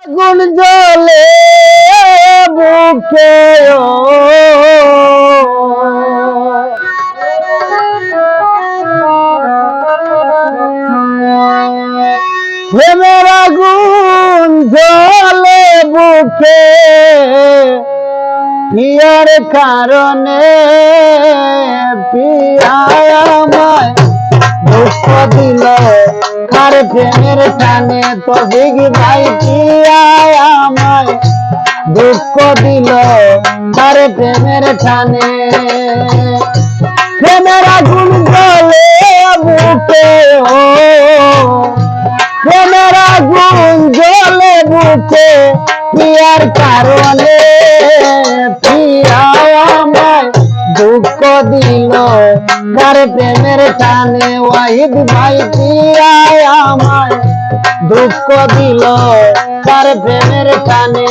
আগুন জ্বলে বুকে প্রেমের আগুন জ্বলে বুকে পিয়ার কারণে পিয়া আমায় দুঃখ দিল আর প্রেমের টানে তবিগ ভাই পিয়া আমায় দুঃখ দিল আর প্রেমের টানে প্রেমের আগুন জ্বলে বুকে প্রেমের আগুন জ্বলে বুকে পিয়ার কারণে পিয়া আমায় দুঃখ দিল তার প্রেমের টানে ওয়াহিদ ভাই পিয়া আমায় দুঃখ দিল তার প্রেমের টানে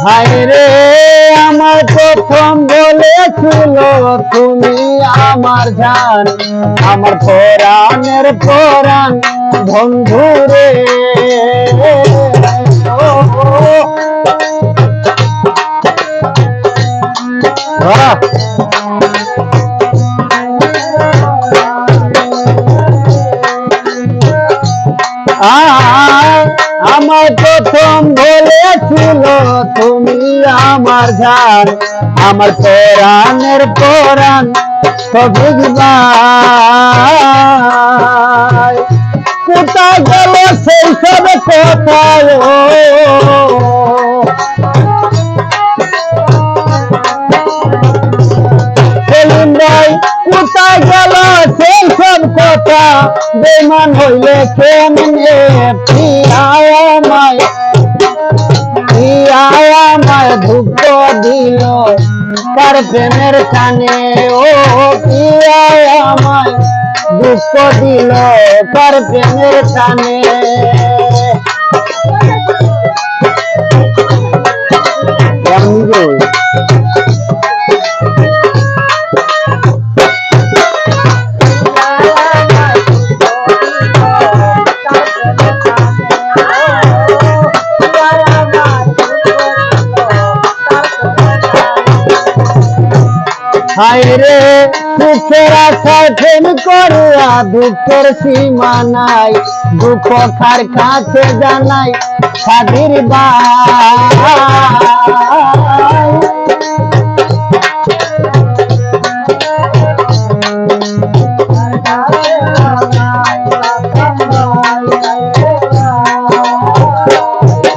হায়রে আমার প্রথম বলেছিল তুমি আমার জান আমার পরাণের পরাণ বন্ধুরে আমার প্রথম বলেছিল তুমি আমার জান আমার পরাণের পরাণ সবিগ ভাই কোথায় গেল সেই সব কোথায় সেলিম ভাই কোথায় গেল সেই সব কথা বেমান হইলে কেমনে পিয়া আমায় দুঃখ দিল তার প্রেমের টানে ও পিয়া আমায় দুঃখ দিল তার প্রেমের টানে হায়রে সুখের আশায় প্রেম করিয়া দুঃখের সীমা নাই দুঃখ কার কাছে জানাই সাদির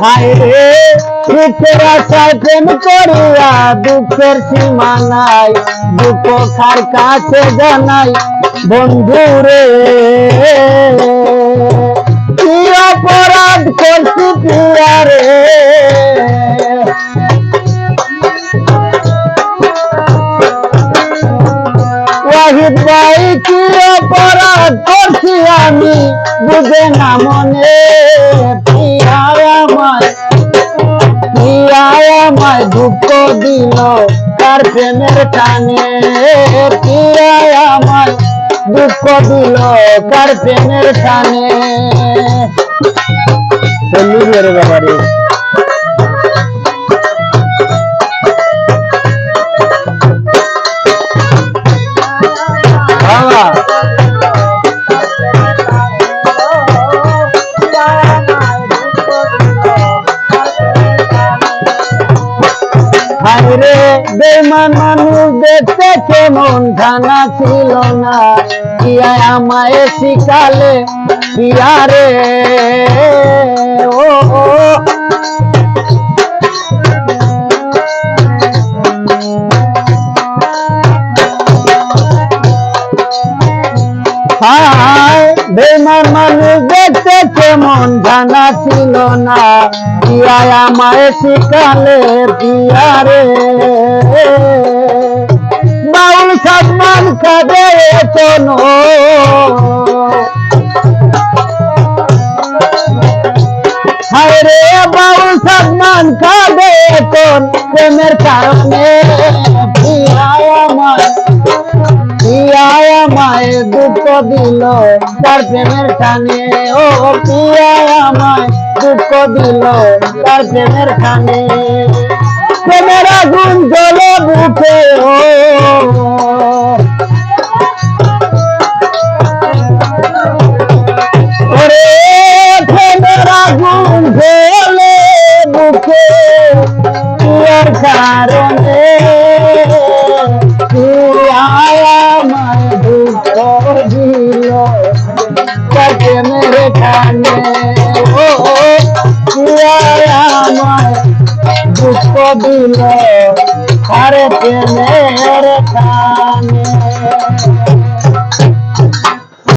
হায়রে সুখের আশায় প্রেম করিয়া দুঃখের সীমা নাই দুঃখ কার কাছে জানাই বন্ধুরে কি অপরাধ করছি পিয়া রে ওয়াহিদ ভাই কি অপরাধ করছি আমি বুঝে না মনে পিয়া আমায় দুঃখ দিল তার প্রেমের টানে পিয়া আমায় দুঃখ দিল তার প্রেমের টানে ব্যাপারে হায়রে বেমান মানুষ দেখতে কেমন জানা ছিল না পিয়া আমায় শিখালে পিয়া রে ও বেমান মানুষ দেখতে কেমন জানা ছিল না পিয়া আমায় শিখালে পিয়া রে বাউল সাদমান কাঁদে কোনো হায় রে বাউল সাদমান কাঁদে কোন প্রেমের কারণে পিয়া আমায় দুঃখ দিল তার প্রেমের টানে ও পিয়া আমায় দুঃখ দিল তার প্রেমের টানে প্রেমের আগুন জ্বলে বুকে ও ওরে প্রেমের আগুন জ্বলে বুকে পিয়ার কারণে আমায় দুঃখ দিল তাকে মেরে কানে ও আমায় দুঃখ দিল আরে মেরে কানে